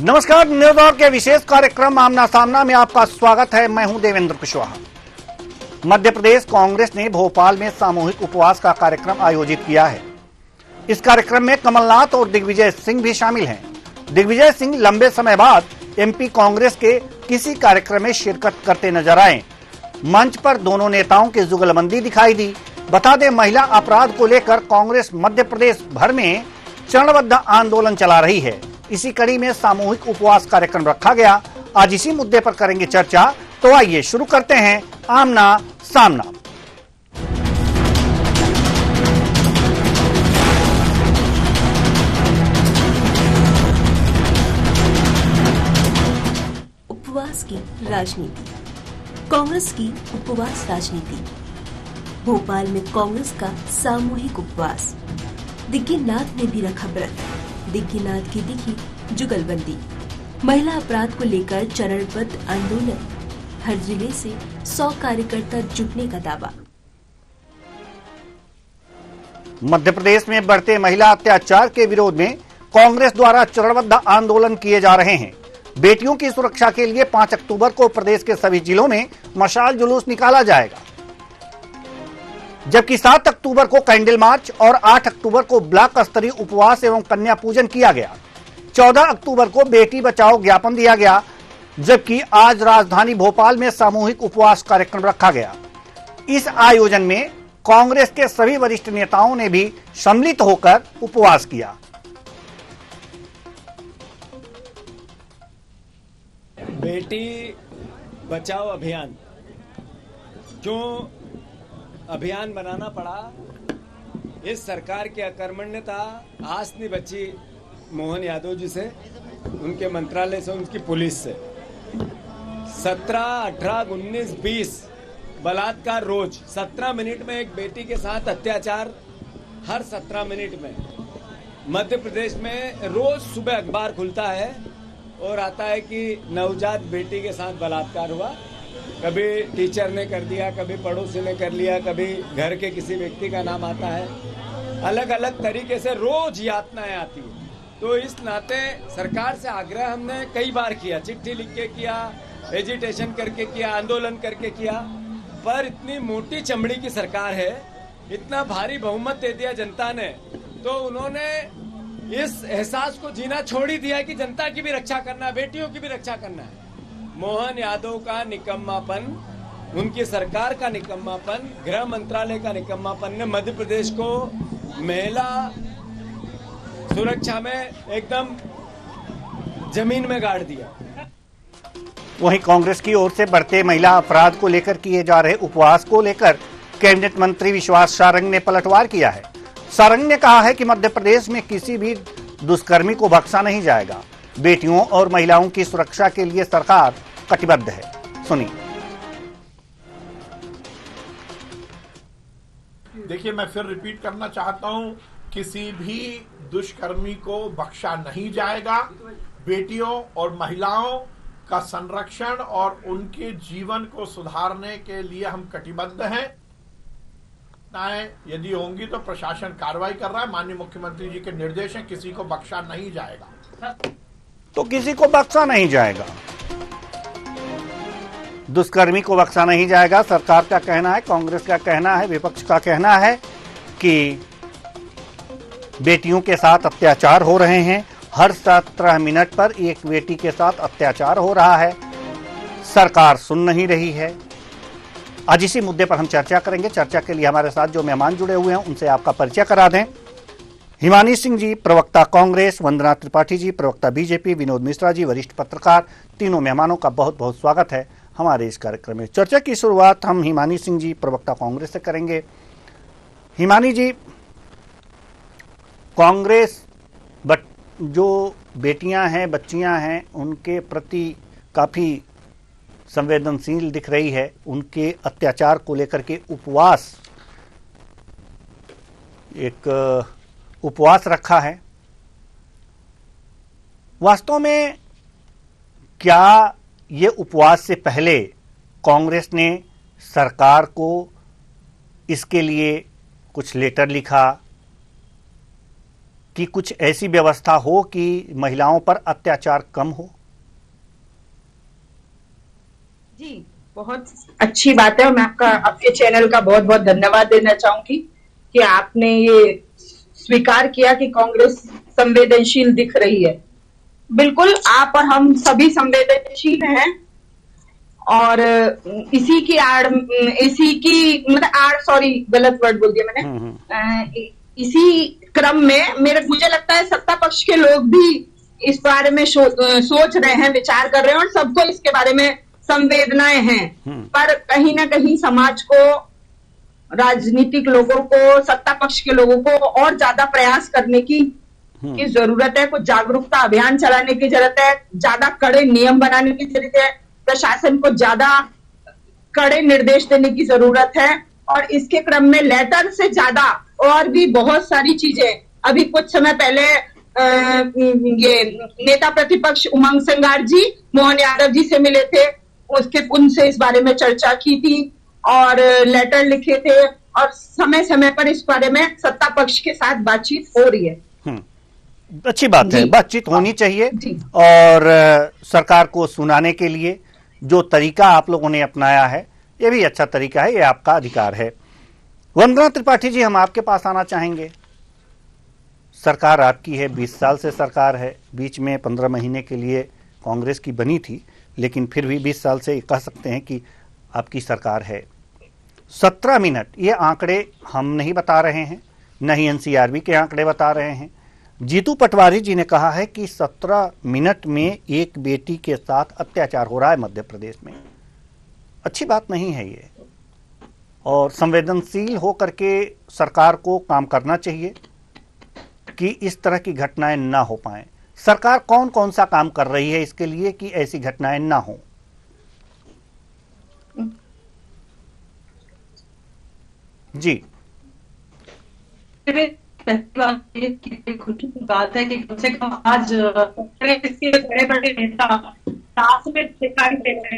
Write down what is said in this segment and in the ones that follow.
नमस्कार, news our के विशेष कार्यक्रम आमना सामना में आपका स्वागत है। मैं हूं देवेंद्र कुशवाहा। मध्य प्रदेश कांग्रेस ने भोपाल में सामूहिक उपवास का कार्यक्रम आयोजित किया है। इस कार्यक्रम में कमलनाथ और दिग्विजय सिंह भी शामिल हैं। दिग्विजय सिंह लंबे समय बाद एमपी कांग्रेस के किसी कार्यक्रम में शिरकत करते नजर आए। मंच पर दोनों नेताओं की जुगलबंदी दिखाई दी। बता दें, महिला अपराध को लेकर कांग्रेस मध्य प्रदेश भर में चरणबद्ध आंदोलन चला रही है। इसी कड़ी में सामूहिक उपवास कार्यक्रम रखा गया। आज इसी मुद्दे पर करेंगे चर्चा। तो आइए शुरू करते हैं आमना सामना। उपवास की राजनीति, कांग्रेस की उपवास राजनीति। भोपाल में कांग्रेस का सामूहिक उपवास। दिग्गीनाथ ने भी रखा व्रत। दिग्गीनाथ की दिखी जुगलबंदी। महिला अपराध को लेकर चरणबद्ध आंदोलन। हर जिले से 100 कार्यकर्ता जुटने का दावा। मध्य प्रदेश में बढ़ते महिला अत्याचार के विरोध में कांग्रेस द्वारा चरणबद्ध आंदोलन किए जा रहे हैं। बेटियों की सुरक्षा के लिए 5 अक्टूबर को प्रदेश के सभी जिलों में मशाल जुलूस निकाला जाएगा, जबकि 7 अक्टूबर को कैंडल मार्च और 8 अक्टूबर को ब्लॉक स्तरीय उपवास एवं कन्या पूजन किया गया। 14 अक्टूबर को बेटी बचाओ ज्ञापन दिया गया, जबकि आज राजधानी भोपाल में सामूहिक उपवास कार्यक्रम रखा गया। इस आयोजन में कांग्रेस के सभी वरिष्ठ नेताओं ने भी सम्मिलित होकर उपवास किया। बेटी बचाओ अभियान क्यों अभियान बनाना पड़ा? इस सरकार की अकर्मण्यता आस नहीं बची मोहन यादव जी से, उनके मंत्रालय से, उनकी पुलिस से। 17, 18, 19, 20 बलात्कार रोज। 17 मिनट में एक बेटी के साथ अत्याचार, हर 17 मिनट में। मध्य प्रदेश में रोज सुबह अखबार खुलता है और आता है कि नवजात बेटी के साथ बलात्कार हुआ। कभी टीचर ने कर दिया, कभी पड़ोसी ने कर लिया, कभी घर के किसी व्यक्ति का नाम आता है। अलग अलग तरीके से रोज यातनाएं आती है। तो इस नाते सरकार से आग्रह हमने कई बार किया, चिट्ठी लिख के किया, एजिटेशन करके किया, आंदोलन करके किया, पर इतनी मोटी चमड़ी की सरकार है, इतना भारी बहुमत दे दिया जनता ने, तो उन्होंने इस एहसास को जीना छोड़ ही दिया कि जनता की भी रक्षा करना है, बेटियों की भी रक्षा करना है। मोहन यादव का निकम्मापन, उनकी सरकार का निकम्मापन, गृह मंत्रालय का निकम्मापन ने मध्य प्रदेश को महिला सुरक्षा में एकदम जमीन में गाड़ दिया। वहीं कांग्रेस की ओर से बढ़ते महिला अपराध को लेकर किए जा रहे उपवास को लेकर कैबिनेट मंत्री विश्वास सारंग ने पलटवार किया है। सारंग ने कहा है कि मध्य प्रदेश में किसी भी दुष्कर्मी को बख्शा नहीं जाएगा। बेटियों और महिलाओं की सुरक्षा के लिए सरकार कटिबद्ध है। सुनिए। देखिए, मैं फिर रिपीट करना चाहता हूं, किसी भी दुष्कर्मी को बख्शा नहीं जाएगा। बेटियों और महिलाओं का संरक्षण और उनके जीवन को सुधारने के लिए हम कटिबद्ध हैं। यदि होंगी तो प्रशासन कार्रवाई कर रहा है। माननीय मुख्यमंत्री जी के निर्देश हैं, किसी को बख्शा नहीं जाएगा। तो किसी को बख्शा नहीं जाएगा, दुष्कर्मी को बख्शा नहीं जाएगा। सरकार का कहना है, कांग्रेस का कहना है, विपक्ष का कहना है कि बेटियों के साथ अत्याचार हो रहे हैं। हर 17 मिनट पर एक बेटी के साथ अत्याचार हो रहा है। सरकार सुन नहीं रही है। आज इसी मुद्दे पर हम चर्चा करेंगे। चर्चा के लिए हमारे साथ जो मेहमान जुड़े हुए हैं उनसे आपका परिचय करा दें। हिमानी सिंह जी, प्रवक्ता कांग्रेस, वंदना त्रिपाठी जी, प्रवक्ता बीजेपी, विनोद मिश्रा जी, वरिष्ठ पत्रकार। तीनों मेहमानों का बहुत बहुत स्वागत है हमारे इस कार्यक्रम में। चर्चा की शुरुआत हम हिमानी सिंह जी, प्रवक्ता कांग्रेस से करेंगे। हिमानी जी, कांग्रेस जो बेटियां हैं, बच्चियां हैं, उनके प्रति काफी संवेदनशील दिख रही है। उनके अत्याचार को लेकर के उपवास रखा है। वास्तव में क्या ये उपवास से पहले कांग्रेस ने सरकार को इसके लिए कुछ लेटर लिखा कि कुछ ऐसी व्यवस्था हो कि महिलाओं पर अत्याचार कम हो? जी, बहुत अच्छी बात है और मैं आपके चैनल का बहुत बहुत धन्यवाद देना चाहूंगी कि आपने ये स्वीकार किया कि कांग्रेस संवेदनशील दिख रही है। बिल्कुल, आप और हम सभी संवेदनशील हैं और गलत वर्ड बोल दिया मैंने। इसी क्रम में मुझे लगता है सत्ता पक्ष के लोग भी इस बारे में सोच रहे हैं, विचार कर रहे हैं और सबको इसके बारे में संवेदनाएं हैं। पर कहीं ना कहीं समाज को, राजनीतिक लोगों को, सत्ता पक्ष के लोगों को और ज्यादा प्रयास करने की जरूरत है। कुछ जागरूकता अभियान चलाने की जरूरत है, ज्यादा कड़े नियम बनाने की जरूरत है, प्रशासन को ज्यादा कड़े निर्देश देने की जरूरत है और इसके क्रम में लेटर से ज्यादा और भी बहुत सारी चीजें। अभी कुछ समय पहले ये नेता प्रतिपक्ष उमंग संगार जी मोहन यादव जी से मिले थे, उनसे इस बारे में चर्चा की थी और लेटर लिखे थे और समय समय पर इस बारे में सत्ता पक्ष के साथ बातचीत हो रही है। अच्छी बात है, बातचीत होनी चाहिए और सरकार को सुनाने के लिए जो तरीका आप लोगों ने अपनाया है ये भी अच्छा तरीका है, ये आपका अधिकार है। वंदना त्रिपाठी जी, हम आपके पास आना चाहेंगे। सरकार आपकी है, 20 साल से सरकार है, बीच में 15 महीने के लिए कांग्रेस की बनी थी, लेकिन फिर भी 20 साल से कह सकते हैं कि आपकी सरकार है। 17 मिनट, ये आंकड़े हम नहीं बता रहे हैं, न ही एनसीआरबी के आंकड़े बता रहे हैं। जीतू पटवारी जी ने कहा है कि 17 मिनट में एक बेटी के साथ अत्याचार हो रहा है मध्य प्रदेश में। अच्छी बात नहीं है ये, और संवेदनशील होकर के सरकार को काम करना चाहिए कि इस तरह की घटनाएं ना हो पाएं। सरकार कौन कौन सा काम कर रही है इसके लिए कि ऐसी घटनाएं ना हो? जी, बात है कि कम से कम आज इसके बड़े बड़े नेता साथ में दिखाई दे रहे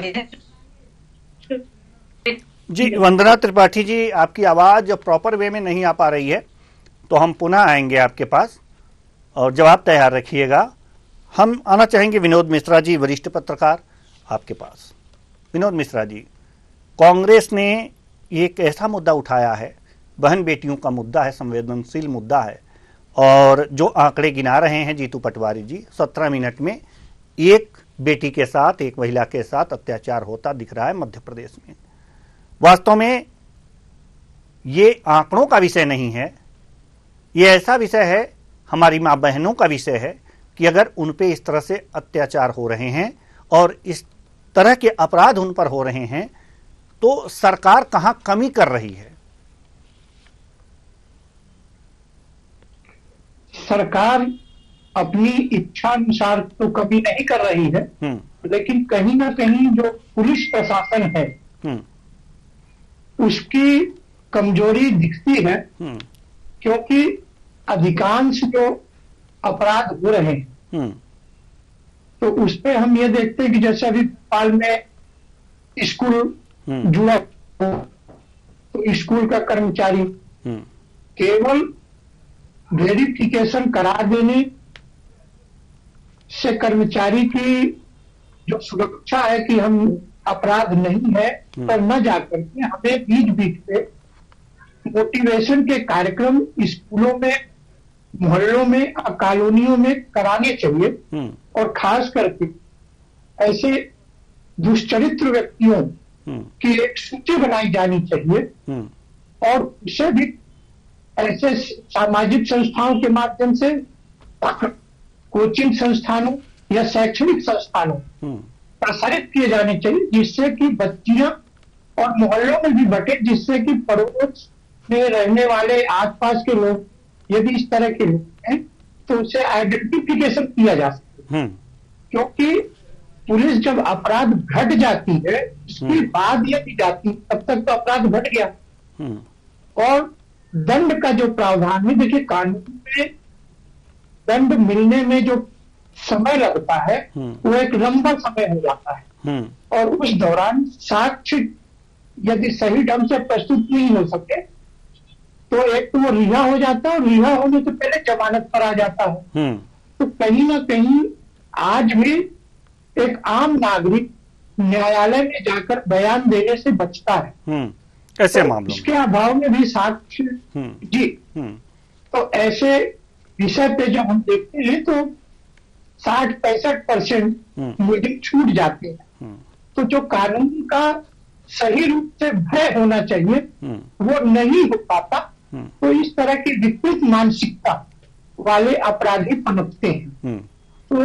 हैं। जी वंदना त्रिपाठी जी, आपकी आवाज प्रॉपर वे में नहीं आ पा रही है, तो हम पुनः आएंगे आपके पास और जवाब तैयार रखिएगा। हम आना चाहेंगे विनोद मिश्रा जी, वरिष्ठ पत्रकार, आपके पास। विनोद मिश्रा जी, कांग्रेस ने एक ऐसा मुद्दा उठाया है, बहन बेटियों का मुद्दा है, संवेदनशील मुद्दा है, और जो आंकड़े गिना रहे हैं जीतू पटवारी जी, 17 मिनट में एक बेटी के साथ, एक महिला के साथ अत्याचार होता दिख रहा है मध्य प्रदेश में। वास्तव में ये आंकड़ों का विषय नहीं है, ये ऐसा विषय है, हमारी मां बहनों का विषय है कि अगर उन पे इस तरह से अत्याचार हो रहे हैं और इस तरह के अपराध उन पर हो रहे हैं तो सरकार कहां कमी कर रही है? सरकार अपनी इच्छा अनुसार तो कमी नहीं कर रही है, लेकिन कहीं ना कहीं जो पुलिस प्रशासन है उसकी कमजोरी दिखती है, क्योंकि अधिकांश जो अपराध हो रहे हैं तो उस पे हम ये देखते हैं कि जैसे अभी भोपाल में स्कूल जुड़ा तो स्कूल का कर्मचारी केवल वेरिफिकेशन करा देने से कर्मचारी की जो सुरक्षा है कि हम अपराध नहीं है पर न जाकर के हमें बीच बीच पे मोटिवेशन के कार्यक्रम स्कूलों में, मोहल्लों में, कॉलोनियों में कराने चाहिए और खास करके ऐसे दुष्चरित्र व्यक्तियों की एक सूची बनाई जानी चाहिए और उसे भी ऐसे सामाजिक संस्थाओं के माध्यम से, कोचिंग संस्थानों या शैक्षणिक संस्थानों प्रसारित किए जाने चाहिए, जिससे कि बच्चियां और मोहल्लों में भी बटे, जिससे कि पड़ोस में रहने वाले आसपास के लोग यदि इस तरह के लोग हैं तो उसे आइडेंटिफिकेशन किया जा सके। क्योंकि पुलिस जब अपराध घट जाती है उसके बाद यदि जाती तब तक तो अपराध घट गया। और दंड का जो प्रावधान है, देखिए कानून में दंड मिलने में जो समय लगता है वो एक लंबा समय हो जाता है और उस दौरान साक्ष्य यदि सही ढंग से प्रस्तुत नहीं हो सके तो एक तो वो रिहा हो जाता है और रिहा होने से पहले जमानत पर आ जाता है। तो कहीं ना कहीं आज भी एक आम नागरिक न्यायालय में जाकर बयान देने से बचता है ऐसे तो मामलों इसके अभाव में भी साक्ष्य जी तो ऐसे विषय पे जब हम देखते हैं तो 60-65% मुद्दे छूट जाते हैं। तो जो कानून का सही रूप से भय होना चाहिए वो नहीं हो पाता, तो इस तरह की विपरीत मानसिकता वाले अपराधी पनपते हैं। तो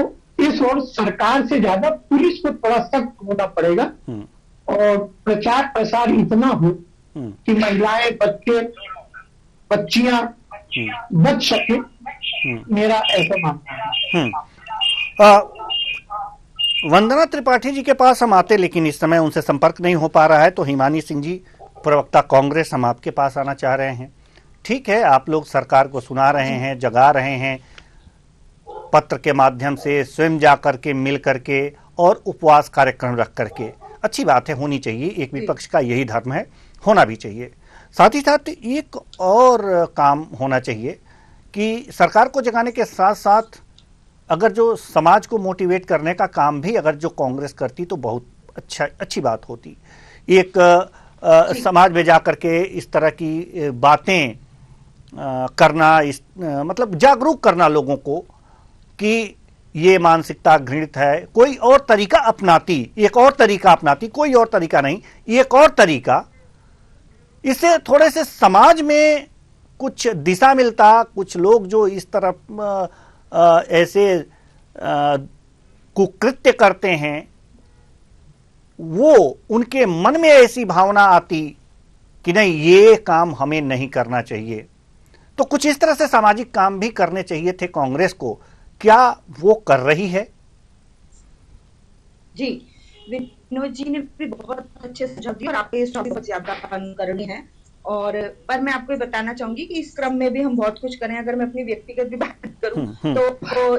इस ओर सरकार से ज्यादा पुलिस को थोड़ा सख्त होना पड़ेगा और प्रचार प्रसार इतना हो कि महिलाएं, बच्चे, बच्चियां बच सके, मेरा ऐसा मानना है। वंदना त्रिपाठी जी के पास हम आते, लेकिन इस समय उनसे संपर्क नहीं हो पा रहा है। तो हिमानी सिंह जी, प्रवक्ता कांग्रेस, हम आपके पास आना चाह रहे हैं। ठीक है, आप लोग सरकार को सुना रहे हैं, जगा रहे हैं, पत्र के माध्यम से, स्वयं जा करके, मिल करके और उपवास कार्यक्रम रख करके। अच्छी बात है, होनी चाहिए, एक विपक्ष का यही धर्म है, होना भी चाहिए। साथ ही साथ एक और काम होना चाहिए कि सरकार को जगाने के साथ साथ अगर जो समाज को मोटिवेट करने का काम भी अगर जो कांग्रेस करती तो बहुत अच्छी बात होती। एक समाज में जा करके इस तरह की बातें करना, मतलब जागरूक करना लोगों को कि ये मानसिकता घृणित है, कोई और तरीका अपनाती, एक और तरीका अपनाती, कोई और तरीका नहीं, एक और तरीका, इससे थोड़े से समाज में कुछ दिशा मिलता। कुछ लोग जो इस तरफ ऐसे कुकृत्य करते हैं, वो उनके मन में ऐसी भावना आती कि नहीं, ये काम हमें नहीं करना चाहिए। तो कुछ इस तरह से सामाजिक काम भी करने चाहिए थे कांग्रेस को, क्या वो कर रही है? जी, विनोद जी ने भी बहुत अच्छे सुझाव दिए और आपके इस टॉपिक बहुत ज्यादा अनुकरणीय है। और पर मैं आपको बताना चाहूंगी कि इस क्रम में भी हम बहुत कुछ करें। अगर मैं अपनी व्यक्तिगत भी बात करूं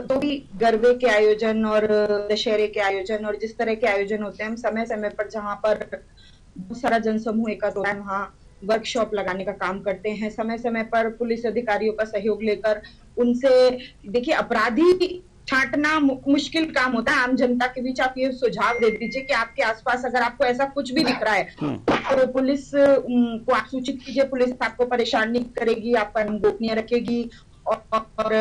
तो भी गरबे के आयोजन और दशहरे के आयोजन और जिस तरह के आयोजन होते हैं, हम समय समय पर जहां पर बहुत सारा जनसमूह एकत्र होता है वहां वर्कशॉप लगाने का काम करते हैं। समय समय पर पुलिस अधिकारियों का सहयोग लेकर उनसे, देखिए, अपराधी छांटना मुश्किल काम होता है। आम जनता के बीच आप ये सुझाव दे दीजिए कि आपके आसपास अगर आपको ऐसा कुछ भी दिख रहा है तो पुलिस को आप सूचित कीजिए। पुलिस आपको परेशान नहीं करेगी, आपका गोपनीय रखेगी और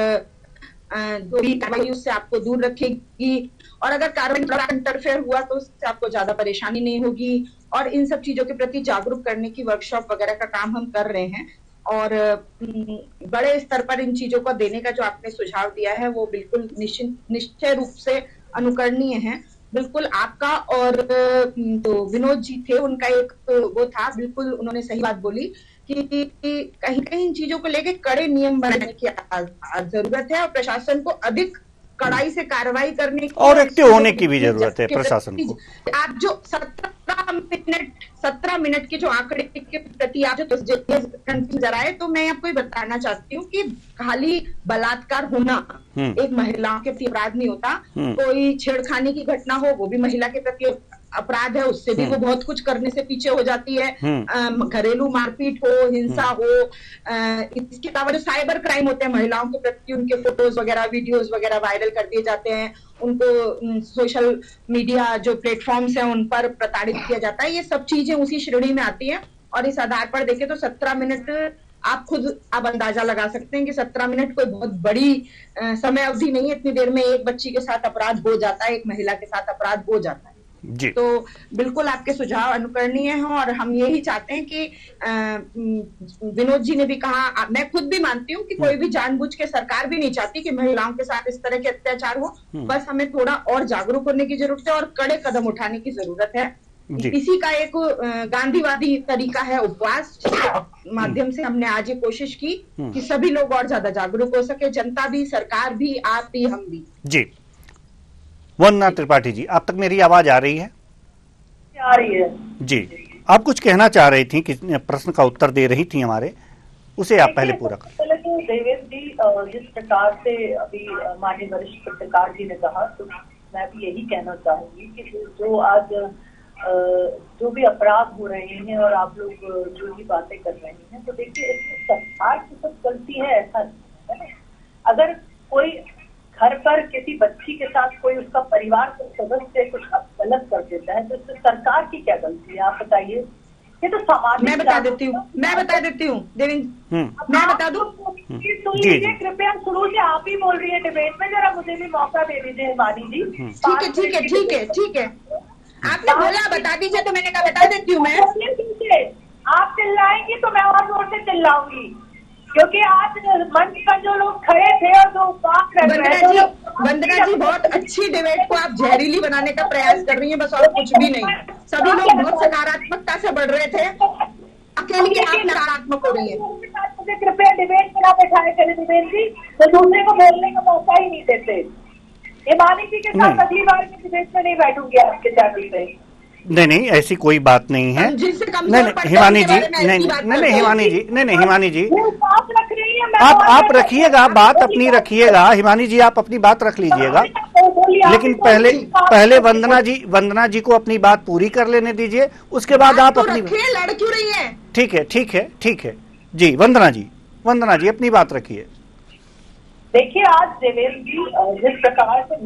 जो भी कार्रवाई उससे आपको दूर रखेगी। और अगर कार्रवाई इंटरफेयर हुआ तो उससे आपको ज्यादा परेशानी नहीं होगी। और इन सब चीजों के प्रति जागरूक करने की वर्कशॉप वगैरह का काम हम कर रहे हैं। और बड़े स्तर पर इन चीजों को देने का जो आपने सुझाव दिया है वो बिल्कुल निश्चय रूप से अनुकरणीय है। बिल्कुल आपका और तो विनोद जी थे, उनका एक वो था, बिल्कुल उन्होंने सही बात बोली कि कहीं कहीं इन चीजों को लेके कड़े नियम बनाने की जरूरत है और प्रशासन को अधिक कड़ाई से कार्रवाई करने की और एक्टिव होने की भी जरूरत है प्रशासन को। आप जो 17 मिनट के जो आंकड़े के प्रति आप जो नजर आए, तो मैं आपको बताना चाहती हूँ कि खाली बलात्कार होना एक महिलाओं के प्रति अपराध नहीं होता। कोई छेड़खानी की घटना हो वो भी महिला के प्रति अपराध है, उससे भी वो बहुत कुछ करने से पीछे हो जाती है। घरेलू मारपीट हो, हिंसा हो, इसके अलावा जो साइबर क्राइम होते हैं महिलाओं के प्रति, उनके फोटोज वगैरह, वीडियोस वगैरह वायरल कर दिए जाते हैं, उनको सोशल मीडिया जो प्लेटफॉर्म्स हैं उन पर प्रताड़ित किया जाता है। ये सब चीजें उसी श्रेणी में आती हैं। और इस आधार पर देखें तो 17 मिनट आप अंदाजा लगा सकते हैं कि 17 मिनट कोई बहुत बड़ी समय अवधि नहीं है। इतनी देर में एक बच्ची के साथ अपराध हो जाता है, एक महिला के साथ अपराध हो जाता है जी। तो बिल्कुल आपके सुझाव अनुकरणीय हैं और हम यही चाहते हैं कि विनोद जी ने भी कहा, मैं खुद भी मानती हूँ कि कोई भी जानबूझ के, सरकार भी नहीं चाहती कि महिलाओं के साथ इस तरह के अत्याचार हो। बस हमें थोड़ा और जागरूक होने की जरूरत है और कड़े कदम उठाने की जरूरत है। इसी का एक गांधीवादी तरीका है उपवास, जिसके माध्यम से हमने आज ये कोशिश की कि सभी लोग और ज्यादा जागरूक हो सके, जनता भी, सरकार भी, आप भी, हम भी। जी, वंदना त्रिपाठी जी, आप तक मेरी आवाज आ रही है? आ रही है जी। आप कुछ कहना चाह रही थी, किस प्रश्न का उत्तर दे रही थी हमारे, उसे आप पहले पूरा कर। देवेंद्र जी, जिस प्रकार से अभी माननीय वरिष्ठ पत्रकार जी ने कहा, तो मैं भी यही कहना चाहूंगी कि जो आज जो भी अपराध हो रहे हैं और आप लोग जो भी बातें कर रहे हैं, तो देखिए इसमें सरकार की सब गलती है ऐसा नहीं है ना। अगर कोई घर पर किसी बच्ची के साथ कोई उसका परिवार का सदस्य कुछ गलत कर देता है तो इसमें सरकार की क्या गलती है, आप बताइए। ये तो समाज मैं बता देती हूँ देवेंद्र, मैं बता दूं। सुन लीजिए कृपया, शुरू से आप ही बोल रही है डिबेट में, जरा मुझे भी मौका दे दीजिए हिमानी जी। ठीक है आपने बोला बता दीजिए तो मैंने कहा बता देती हूँ मैं। आप चिल्लाएंगी तो मैं और जोर से चिल्लाऊंगी, क्योंकि आज मंच पर जो लोग खड़े थे और जो बात कर रहे थे, वंदना जी बहुत अच्छी डिबेट को आप जहरीली बनाने का प्रयास कर रही हैं, बस और कुछ भी नहीं। सभी लोग बहुत सकारात्मकता से बढ़ रहे थे, अकेली आप नकारात्मक हो रही है। मुझे कृपया डिबेट में ना बैठाए करें देवेंद्र जी, तो दूसरे को बोलने का मौका ही नहीं देते। हिमानी जी के साथ अगली बार की डिबेट में नहीं बैठूंगी आपके जाति पे। नहीं, ऐसी कोई बात नहीं है। नहीं हिमानी जी, नहीं हिमानी जी, नहीं हिमानी जी, आप रखिएगा बात अपनी, रखिएगा हिमानी जी, आप अपनी बात रख लीजिएगा, लेकिन पहले वंदना जी को अपनी बात पूरी कर लेने दीजिए, उसके बाद आप अपनी लड़ क्यों रही है। ठीक है जी, वंदना जी अपनी बात रखिए। देखिए आज देवेंद्र जी जिस प्रकार से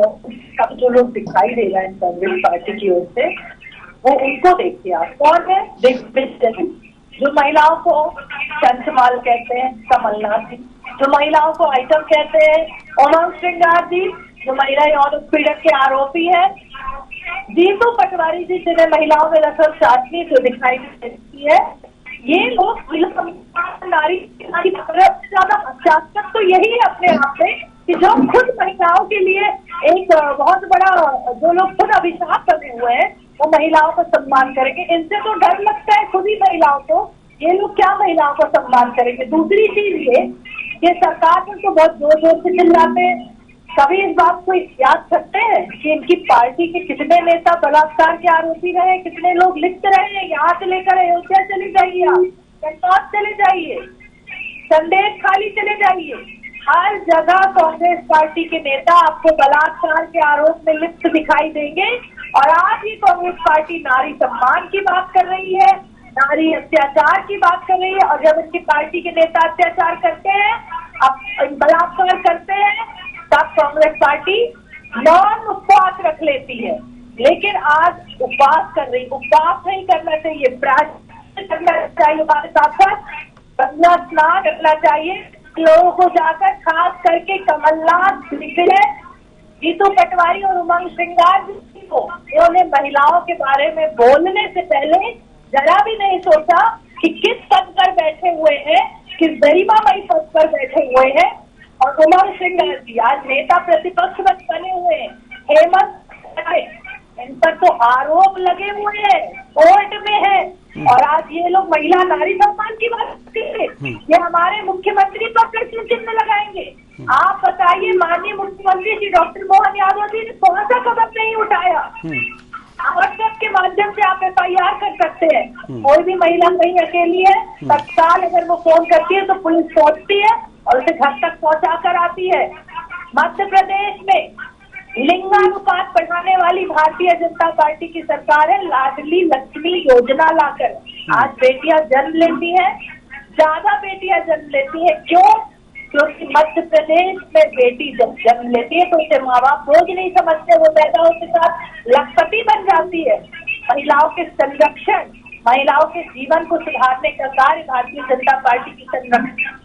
सब जो लोग दिखाई दे रहे हैं कांग्रेस पार्टी की ओर से, वो उनको देखिए आप कौन है, जो महिलाओं को चंचमाल कहते हैं कमलनाथ जी, जो महिलाओं को आइटम कहते हैं उमंग श्रृंगार जी, जो महिला यौन उत्पीड़न के आरोपी है जीतू पटवारी जी, जिन्हें महिलाओं में नस्ल चाटनी जो दिखाई देती है, ये लोग नारी की तरफ ज्यादा हस्ताक्षर तो यही है अपने आप में कि जो खुद महिलाओं के लिए एक बहुत बड़ा, जो लोग खुद अभिशाप बने हुए हैं वो महिलाओं को सम्मान करेंगे। इनसे तो डर लगता है खुद ही महिलाओं को, ये लोग क्या महिलाओं को सम्मान करेंगे। दूसरी चीज ये सरकार पर तो बहुत जोर जोर से चिल्लाते हैं, कभी इस बात को याद करते हैं कि इनकी पार्टी के कितने नेता बलात्कार के आरोपी रहे, कितने लोग लिखते रहे हैं यहाँ से लेकर अयोध्या चले जाइए, आप कन्नौज चले जाइए, संदेश खाली चले जाइए, हर जगह कांग्रेस पार्टी के नेता आपको बलात्कार के आरोप में लिप्त दिखाई देंगे। और आज ही कांग्रेस पार्टी नारी सम्मान की बात कर रही है, नारी अत्याचार की बात कर रही है, और जब इनकी पार्टी के नेता अत्याचार करते हैं, अब बलात्कार करते हैं, तब कांग्रेस पार्टी नॉन उपवास रख लेती है। लेकिन आज उपवास कर रही, उपवास नहीं करना चाहिए, प्रार्थना करना चाहिए, हमारे साथ साथ गंगा स्नान करना चाहिए लोगों को जाकर, खास करके कमलनाथ जीतू पटवारी और उमंग श्रृंगार जी को, उन्होंने महिलाओं के बारे में बोलने से पहले जरा भी नहीं सोचा कि किस पद पर बैठे हुए हैं, किस गरिमामयी पद पर बैठे हुए हैं। और उमंग श्रृंगार जी आज नेता प्रतिपक्ष बने हुए हैं, हेमंत इन पर तो आरोप लगे हुए हैं, कोर्ट में है, और आज ये लोग महिला नारी सम्मान की बात करते हैं, ये हमारे मुख्यमंत्री पर प्रश्न चिन्ह लगाएंगे। आप बताइए माननीय मुख्यमंत्री श्री डॉक्टर मोहन यादव जी ने कौन सा कदम नहीं उठाया। व्हाट्सएप के माध्यम से आप FIR कर सकते हैं, कोई भी महिला कहीं अकेली है, तत्काल अगर वो फोन करती है तो पुलिस पहुंचती है और उसे घर तक पहुंचा कर आती है। मध्य प्रदेश में लिंगानुपात बढ़ाने वाली भारतीय जनता पार्टी की सरकार है, लाडली लक्ष्मी योजना लाकर आज बेटियां जन्म लेती हैं, ज्यादा बेटियां जन्म लेती हैं। क्यों? क्योंकि मध्य प्रदेश में बेटी जब जन्म लेती है तो उसे माँ बाप बोझ नहीं समझते, वो पैदा होने के साथ लखपति बन जाती है। महिलाओं के संरक्षण, महिलाओं के जीवन को सुधारने का कार्य भारतीय जनता पार्टी की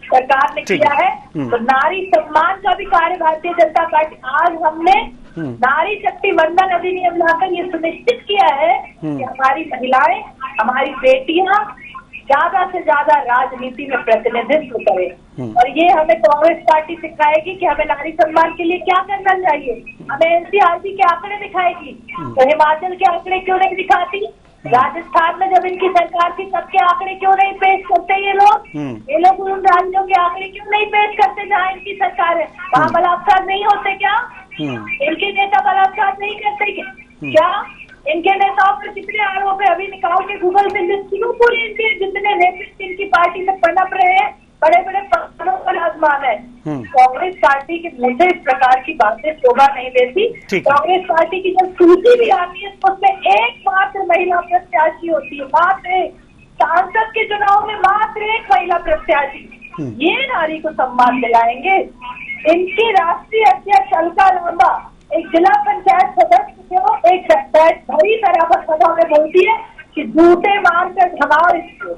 सरकार ने किया है। तो नारी सम्मान का भी कार्य भारतीय जनता पार्टी, आज हमने नारी शक्ति वंदन अधिनियम लाकर ये सुनिश्चित किया है कि हमारी महिलाएं, हमारी बेटियां ज्यादा से ज्यादा राजनीति में प्रतिनिधित्व करें। और ये हमें कांग्रेस पार्टी सिखाएगी कि हमें नारी सम्मान के लिए क्या करना चाहिए, हमें NCRT के आंकड़े दिखाएगी, तो हिमाचल के आंकड़े क्यों नहीं दिखाती, राजस्थान में जब इनकी सरकार थी तब के आंकड़े क्यों नहीं पेश करते ये लोग उन राज्यों के आंकड़े क्यों नहीं पेश करते जहाँ इनकी सरकार है, वहाँ बलात्कार नहीं होते क्या, इनके नेता बलात्कार नहीं करते क्या, इनके नेताओं पर कितने आरोप है, अभी निकाल के गूगल पे लिस्ट क्यों पूरी इनके जितने रेपिस्ट इनकी पार्टी में पनप रहे हैं, बड़े बड़े पदों पर आजमान है, कांग्रेस पार्टी की मुझे इस प्रकार की बातें शोभा नहीं देती। ठीक है। कांग्रेस पार्टी की जब सूची भी आती है तो उसमें एकमात्र महिला प्रत्याशी होती है, मात्र एक। सांसद के चुनाव में मात्र एक महिला प्रत्याशी। ये नारी को सम्मान दिलाएंगे। इनकी राष्ट्रीय अध्यक्ष अलका लांबा एक जिला पंचायत सदस्य को एक भरी सभा में बोलती है कि जूते मार कर भगाओ इसको।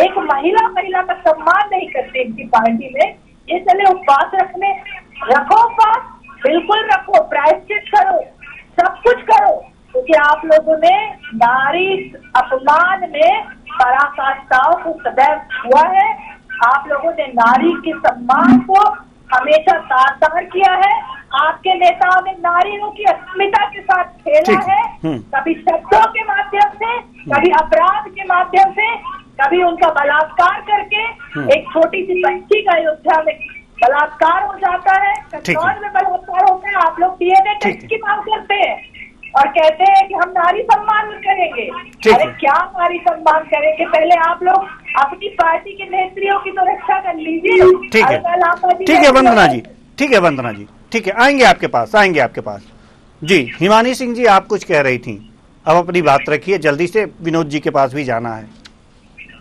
एक महिला का सम्मान नहीं करते इनकी पार्टी में। ये चले उपवास रखने, रखो उपवास, बिल्कुल रखो, प्रायश्चित करो, सब कुछ करो, क्योंकि आप लोगों ने नारी अपमान में पराकाष्ठाओं को सदैव हुआ है। आप लोगों ने नारी के सम्मान को हमेशा तार-तार किया है। आपके नेताओं ने नारियों की अस्मिता के साथ खेला है, कभी शब्दों के माध्यम से, कभी अपराध के माध्यम से, कभी उनका बलात्कार करके। एक छोटी सी बच्ची का अयोध्या में बलात्कार हो जाता है, कन्नौज में बलात्कार होता है। आप लोग डीएनए टेस्ट की मांग करते हैं और कहते हैं कि हम नारी सम्मान करेंगे। अरे क्या नारी सम्मान करेंगे? पहले आप लोग अपनी पार्टी के नेत्रियों की तो रक्षा कर लीजिए। ठीक है वंदना जी, ठीक है वंदना जी, ठीक है, आएंगे आपके पास जी। हिमानी सिंह जी, आप कुछ कह रही थी, अब अपनी बात रखिए, जल्दी से विनोद जी के पास भी जाना है।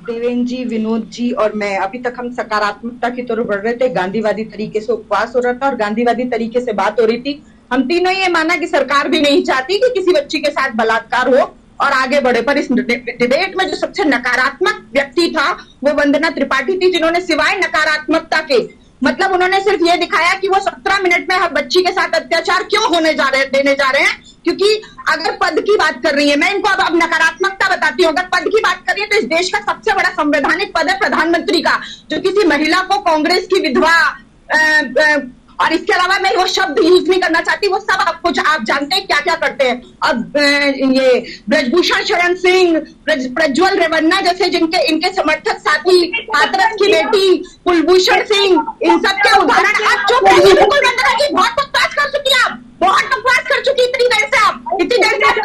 देवेंद्र जी, विनोद जी और मैं, अभी तक हम सकारात्मकता की तरफ बढ़ रहे थे। गांधीवादी तरीके से उपवास हो रहा था और गांधीवादी तरीके से बात हो रही थी। हम तीनों ये माना कि सरकार भी नहीं चाहती कि किसी बच्ची के साथ बलात्कार हो और आगे बढ़े। पर इस डिबेट में जो सबसे नकारात्मक व्यक्ति था वो वंदना त्रिपाठी थी, जिन्होंने सिवाय नकारात्मकता के मतलब उन्होंने सिर्फ ये दिखाया कि वो 17 मिनट में हर बच्ची के साथ अत्याचार क्यों देने जा रहे हैं। क्योंकि अगर पद की बात कर रही है, मैं इनको अब नकारात्मकता बताती हूँ। अगर पद की बात कर रही है तो इस देश का सबसे बड़ा संवैधानिक पद है प्रधानमंत्री का, जो किसी महिला को कांग्रेस की विधवा और इसके अलावा मैं वो शब्द यूज नहीं करना चाहती, वो सब आप जानते हैं क्या क्या करते हैं। अब ये ब्रजभूषण शरण सिंह, प्रज्वल रेवन्ना जैसे इनके समर्थक साथी, हाथरस की बेटी कुलभूषण सिंह, इन सब के उदाहरण। आप चुप रहिए, बिल्कुल वंदना जी, बहुत बकवास कर चुकी आप, बहुत बकवास कर चुकी इतनी देर से आप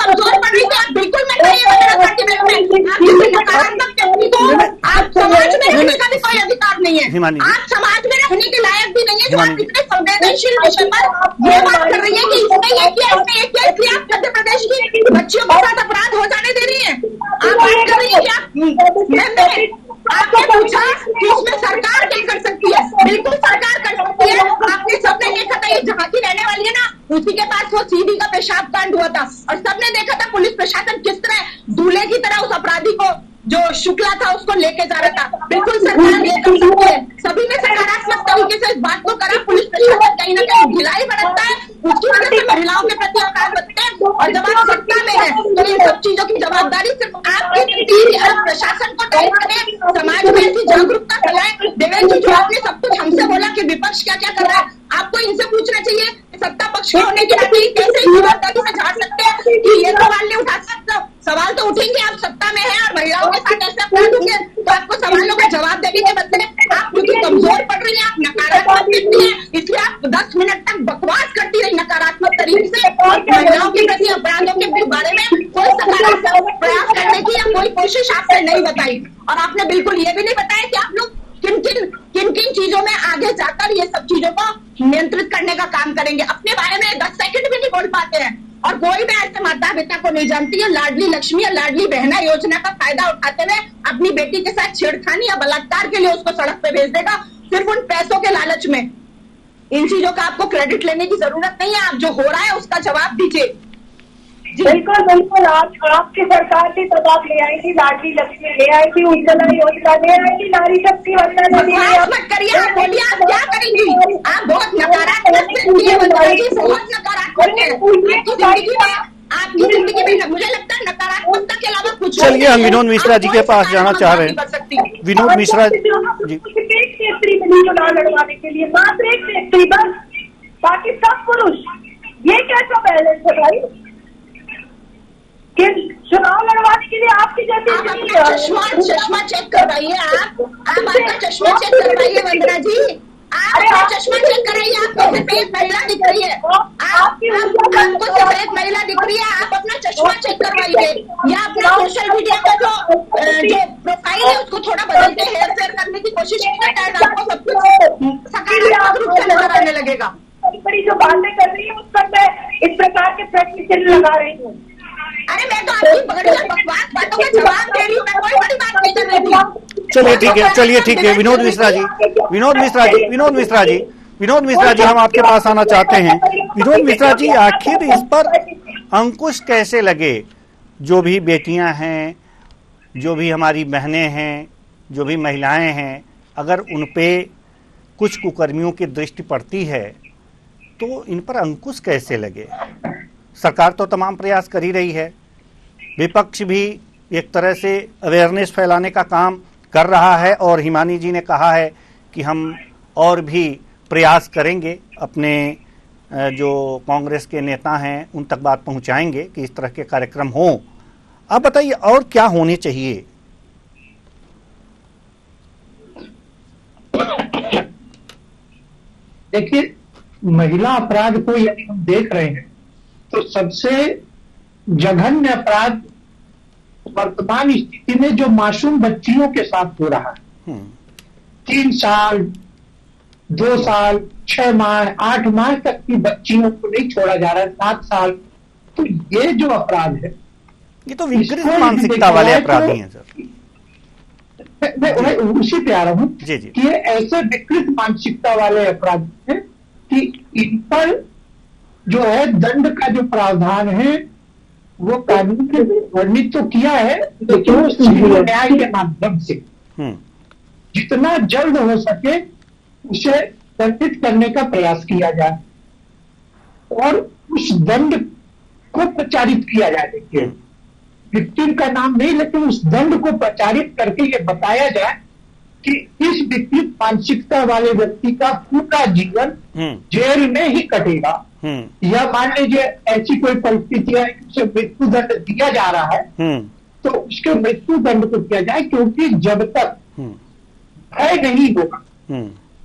कमजोर पड़ रही थी। आप बिल्कुल मत रहिए वंदना पार्टी में। आप किसी नकारात्मक व्यक्ति को आप समाज में रखने का भी कोई अधिकार नहीं है। आप समाज में रखने के लायक भी नहीं है। जो आप इतने संवेदनशील विषय पर ये बात कर रही है कि इसने ये किया, इसलिए आप मध्य प्रदेश की बच्चियों के साथ अपराध हो जाने दे रही है। आप बात कर रही है कि आपने पूछा कि इसमें सरकार क्या कर सकती है। बिल्कुल सरकार कर सकती है। आपने सबने देखा था, ये जहाँ की रहने वाली है ना, उसी के पास वो सीधी का पेशाब कांड हुआ था और सबने देखा था पुलिस प्रशासन किस तरह दूल्हे की तरह उस अपराधी को जो शुक्ला था उसको लेके जा रहा था। बिल्कुल सरकार ये कर सकती है। सभी ने सकारात्मक तरीके से इस बात को करा। पुलिस प्रशासन कहीं ना कहीं ढिलाई बरतता है, उसकी वजह से महिलाओं के प्रति अपराध बढ़ते हैं। और जब आप सत्ता में है तो इन सब चीजों की जवाबदारी सिर्फ आपकी बनती है। आप प्रशासन को टाइट करें, समाज में ऐसी जागरूकता फैलाएं। देवेंद्र जी, जो आपने सब कुछ हमसे बोला कि विपक्ष क्या क्या कर रहा है, आपको इनसे पूछना चाहिए। सत्ता पक्ष में होने के नाते कैसे ईमानदारी से झाड़ सकते हैं कि ये सवाल नहीं उठा सकते। सवाल तो उठेंगे, आप सत्ता में हैं और महिलाओं के साथ ऐसे अपराध होंगे तो आपको सवालों का जवाब देने के बदले आप क्योंकि कमजोर पड़ रही हैं, आप नकारात्मक व्यक्ति हैं, इसलिए आप 10 मिनट तक बकवास करती रही नकारात्मक तरीके से और महिलाओं के प्रति अपराधों के बारे में कोई सकारात्मक प्रयास करने की या कोई कोशिश आपने नहीं बताई। और आपने बिल्कुल ये भी नहीं बताया कि आप लोग किन किन चीजों में आगे जाकर ये सब चीजों को नियंत्रित करने का काम करेंगे। अपने बारे में 10 सेकंड भी नहीं बोल पाते हैं। और कोई भी ऐसे माता पिता को नहीं जानती है लाडली लक्ष्मी या लाडली बहना योजना का फायदा उठाते हुए अपनी बेटी के साथ छेड़खानी या बलात्कार के लिए उसको सड़क पे भेज देगा सिर्फ उन पैसों के लालच में। इन चीजों का आपको क्रेडिट लेने की जरूरत नहीं है। आप जो हो रहा है उसका जवाब दीजिए। बिल्कुल बिल्कुल, आपकी सरकार थी तब आप ले आई थी, लाडली लक्ष्मी ले आई थी, उज्ज्वला योजना ले आई थी, नारी शक्ति वंदना मत करिए। आप बोलिए, आप क्या करेंगी? आप बहुत नकारात्मक व्यक्ति है, बहुत नकारात्मक है आपकी जिंदगी में। मुझे लगता है नकारात्मकता के अलावा कुछ। चलिए, हम विनोद मिश्रा जी के पास जाना चाह रहे हैं। विनोद मिश्रा जी, एक व्यक्ति मिली चुनाव लड़वाने के लिए, मात्र एक व्यक्ति बस, बाकी सब पुरुष। ये कैसा बैलेंस है भाई कि चुनाव लड़वाने के लिए आपकी जैसे चश्मा चेक करवाइए। आप आपका चश्मा चेक करवाइए वंदना जी, आप चश्मा चेक कराइए। आपको सफेद महिला दिख रही है, आपको सफेद महिला दिख रही है, आप अपना चश्मा चेक करवाइए या अपना सोशल मीडिया का जो प्रोफाइल है उसको थोड़ा बदल के हेयर फेयर करने की कोशिश कीजिए। आपको सब कुछ सकारात्मक रूप कैसे नजर आने लगेगा? बड़ी बड़ी जो बातें कर रही है उस पर मैं इस प्रकार के प्रश्न चिन्ह लगा रही हूँ। अरे मैं तो आपकी बकवास बातों का जवाब दे रही हूँ, मैं कोई बड़ी बात नहीं कर रही थी। चलिए ठीक है विनोद मिश्रा जी, हम आपके पास आना चाहते हैं। विनोद मिश्रा जी, आखिर इस पर अंकुश कैसे लगे? जो भी बेटियां हैं, जो भी हमारी बहनें हैं, जो भी महिलाएं हैं, अगर उन पे कुछ कुकर्मियों की दृष्टि पड़ती है तो इन पर अंकुश कैसे लगे? सरकार तो तमाम प्रयास कर ही रही है, विपक्ष भी एक तरह से अवेयरनेस फैलाने का काम कर रहा है, और हिमानी जी ने कहा है कि हम और भी प्रयास करेंगे, अपने जो कांग्रेस के नेता हैं उन तक बात पहुंचाएंगे कि इस तरह के कार्यक्रम हों। आप बताइए और क्या होने चाहिए? देखिए, महिला अपराध को यदि हम देख रहे हैं तो सबसे जघन्य अपराध वर्तमान स्थिति में जो मासूम बच्चियों के साथ हो रहा है, 3 साल, 2 साल, 6 माह, 8 माह तक की बच्चियों को नहीं छोड़ा जा रहा है, 7 साल। तो ये जो अपराध है, ये तो विकृत मानसिकता वाले अपराधी हैं सर। मैं उसी पे आ रहा हूं जी जी। कि ये ऐसे विकृत मानसिकता वाले अपराध हैं कि इन पर जो है दंड का जो प्रावधान है वो कानून में वर्णित तो किया है, लेकिन वो सिविल न्याय के माध्यम से जितना जल्द हो सके उसे दंडित करने का प्रयास किया जाए और उस दंड को प्रचारित किया जाए। देखिए, विक्टिम का नाम नहीं, लेकिन उस दंड को प्रचारित करके ये बताया जाए कि इस विकृत मानसिकता वाले व्यक्ति का पूरा जीवन जेल में ही कटेगा, या मान लीजिए ऐसी कोई परिस्थिति है कि उसे मृत्यु दंड दिया जा रहा है तो उसके मृत्यु दंड को दिया जाए, क्योंकि जब तक भय नहीं होगा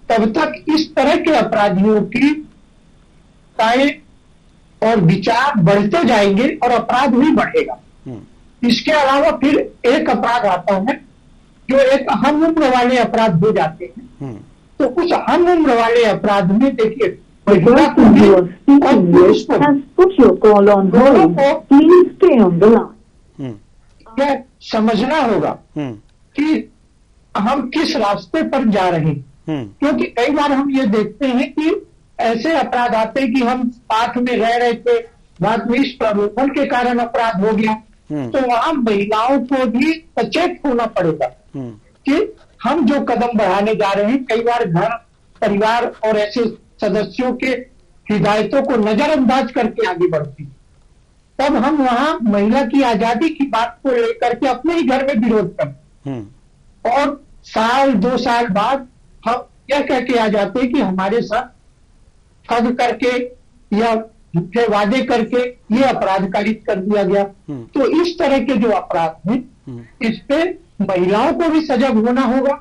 तब तक इस तरह के अपराधियों की राय और विचार बढ़ते जाएंगे और अपराध भी बढ़ेगा। इसके अलावा फिर एक अपराध आता है जो एक हम उम्र वाले अपराध हो जाते हैं। तो उस हम उम्र वाले अपराध में देखिए, महिला को भी और पुरुष को दोनों को यह समझना होगा कि हम किस रास्ते पर जा रहे हैं, क्योंकि कई बार हम ये देखते हैं कि ऐसे अपराध आते हैं कि हम साथ में रह रहे थे, बाद में इस प्रलोभन के कारण अपराध हो गया, तो वहां महिलाओं को भी सचेत होना पड़ेगा कि हम जो कदम बढ़ाने जा रहे हैं, कई बार घर परिवार और ऐसे सदस्यों के हिदायतों को नजरअंदाज करके आगे बढ़ती है, तब हम वहां महिला की आजादी की बात को लेकर के अपने ही घर में विरोध करते और साल 2 साल बाद हम यह कह के आ जाते हैं कि हमारे साथ ठग करके या झूठे वादे करके ये अपराध कारित कर दिया गया। तो इस तरह के जो अपराध हैं इस पे महिलाओं को भी सजग होना होगा,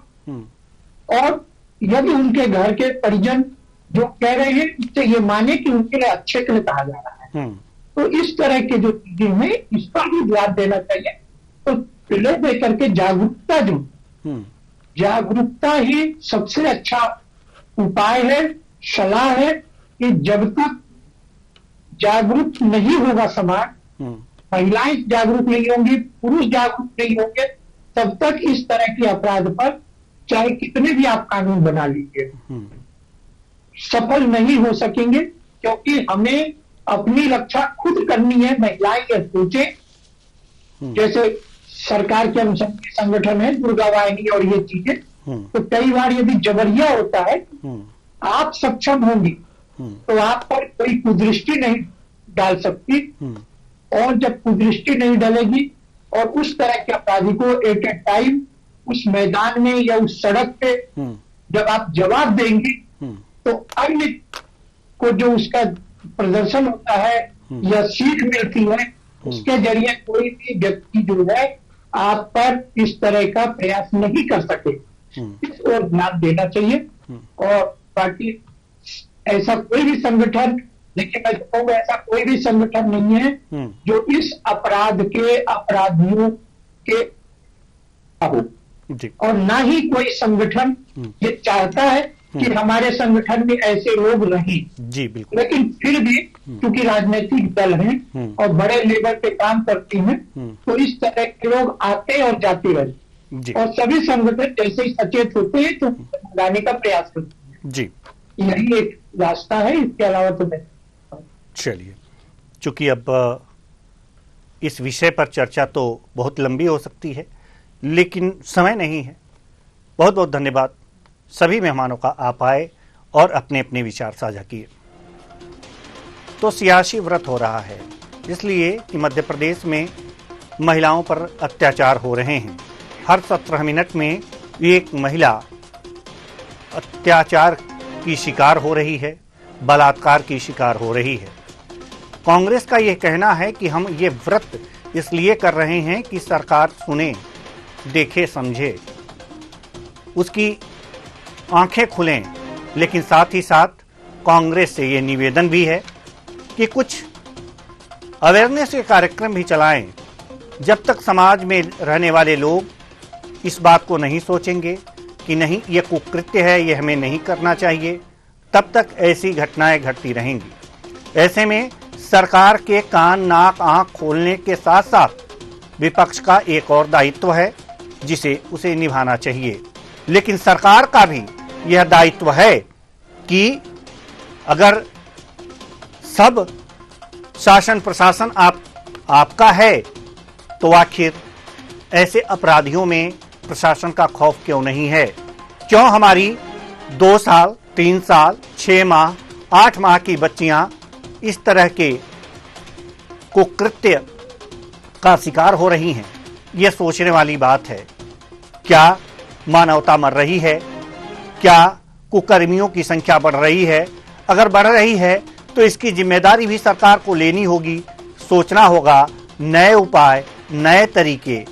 और यदि उनके घर के परिजन जो कह रहे हैं उससे ये माने कि उनके लिए अच्छे के लिए कहा जा रहा है, तो इस तरह के जो चीजें हैं इस पर भी ध्यान देना चाहिए। तो पहले दे करके जागरूकता ही सबसे अच्छा उपाय है, सलाह है कि जब तक जागरूक नहीं होगा समाज, महिलाएं जागरूक नहीं होंगी, पुरुष जागरूक नहीं होंगे, तब तक इस तरह के अपराध पर चाहे कितने भी आप कानून बना लीजिए सफल नहीं हो सकेंगे, क्योंकि हमें अपनी रक्षा खुद करनी है। महिलाएं ये सोचे, जैसे सरकार के अनुसार संगठन है दुर्गा वाहिनी और ये चीजें, तो कई बार यदि जबरिया होता है आप सक्षम होंगी तो आप पर कोई कुदृष्टि नहीं डाल सकती, और जब कुदृष्टि नहीं डलेगी और उस तरह के अपराधी को एट ए टाइम उस मैदान में या उस सड़क पे जब आप जवाब देंगी तो अन्य को जो उसका प्रदर्शन होता है या सीख मिलती है, उसके जरिए कोई भी व्यक्ति जो है आप पर इस तरह का प्रयास नहीं कर सके। इस ओर ध्यान देना चाहिए। और बाकी ऐसा कोई भी संगठन, लेकिन मैं कहूँगा ऐसा कोई भी संगठन नहीं है जो इस अपराध के अपराधियों के हो, और ना ही कोई संगठन ये चाहता है कि हमारे संगठन में ऐसे लोग रहें। जी बिल्कुल। लेकिन फिर भी क्योंकि राजनीतिक दल हैं और बड़े लेवल पे काम करती हैं, तो इस तरह के लोग आते और जाते रहते जी और सभी संगठन जैसे ही सचेत होते हैं तो लाने का प्रयास करते हैं। जी यही एक रास्ता है, इसके अलावा तो नहीं। चलिए, चूंकि अब इस विषय पर चर्चा तो बहुत लंबी हो सकती है, लेकिन समय नहीं है। बहुत बहुत धन्यवाद सभी मेहमानों का, आप आए और अपने अपने विचार साझा किए। तो सियासी व्रत हो रहा है, इसलिए कि मध्य प्रदेश में महिलाओं पर अत्याचार हो रहे हैं। हर 17 मिनट में एक महिला अत्याचार की शिकार हो रही है, बलात्कार की शिकार हो रही है। कांग्रेस का यह कहना है कि हम ये व्रत इसलिए कर रहे हैं कि सरकार सुने, देखे, समझे, उसकी आंखें खुलें। लेकिन साथ ही साथ कांग्रेस से ये निवेदन भी है कि कुछ अवेयरनेस के कार्यक्रम भी चलाएं। जब तक समाज में रहने वाले लोग इस बात को नहीं सोचेंगे कि नहीं ये कुकृत्य है, ये हमें नहीं करना चाहिए, तब तक ऐसी घटनाएं घटती रहेंगी। ऐसे में सरकार के कान, नाक, आंख खोलने के साथ साथ विपक्ष का एक और दायित्व है जिसे उसे निभाना चाहिए। लेकिन सरकार का भी यह दायित्व है कि अगर सब शासन प्रशासन आपका है तो आखिर ऐसे अपराधियों में प्रशासन का खौफ क्यों नहीं है? क्यों हमारी 2 साल, 3 साल, 6 माह, 8 माह की बच्चियां इस तरह के कुकृत्य का शिकार हो रही हैं? यह सोचने वाली बात है। क्या मानवता मर रही है? क्या कुकर्मियों की संख्या बढ़ रही है? अगर बढ़ रही है तो इसकी जिम्मेदारी भी सरकार को लेनी होगी, सोचना होगा नए उपाय, नए तरीके।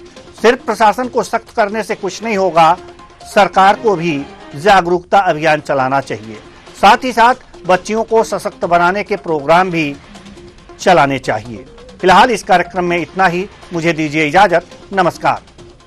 सिर्फ प्रशासन को सख्त करने से कुछ नहीं होगा, सरकार को भी जागरूकता अभियान चलाना चाहिए। साथ ही साथ बच्चियों को सशक्त बनाने के प्रोग्राम भी चलाने चाहिए। फिलहाल इस कार्यक्रम में इतना ही। मुझे दीजिए इजाजत। नमस्कार।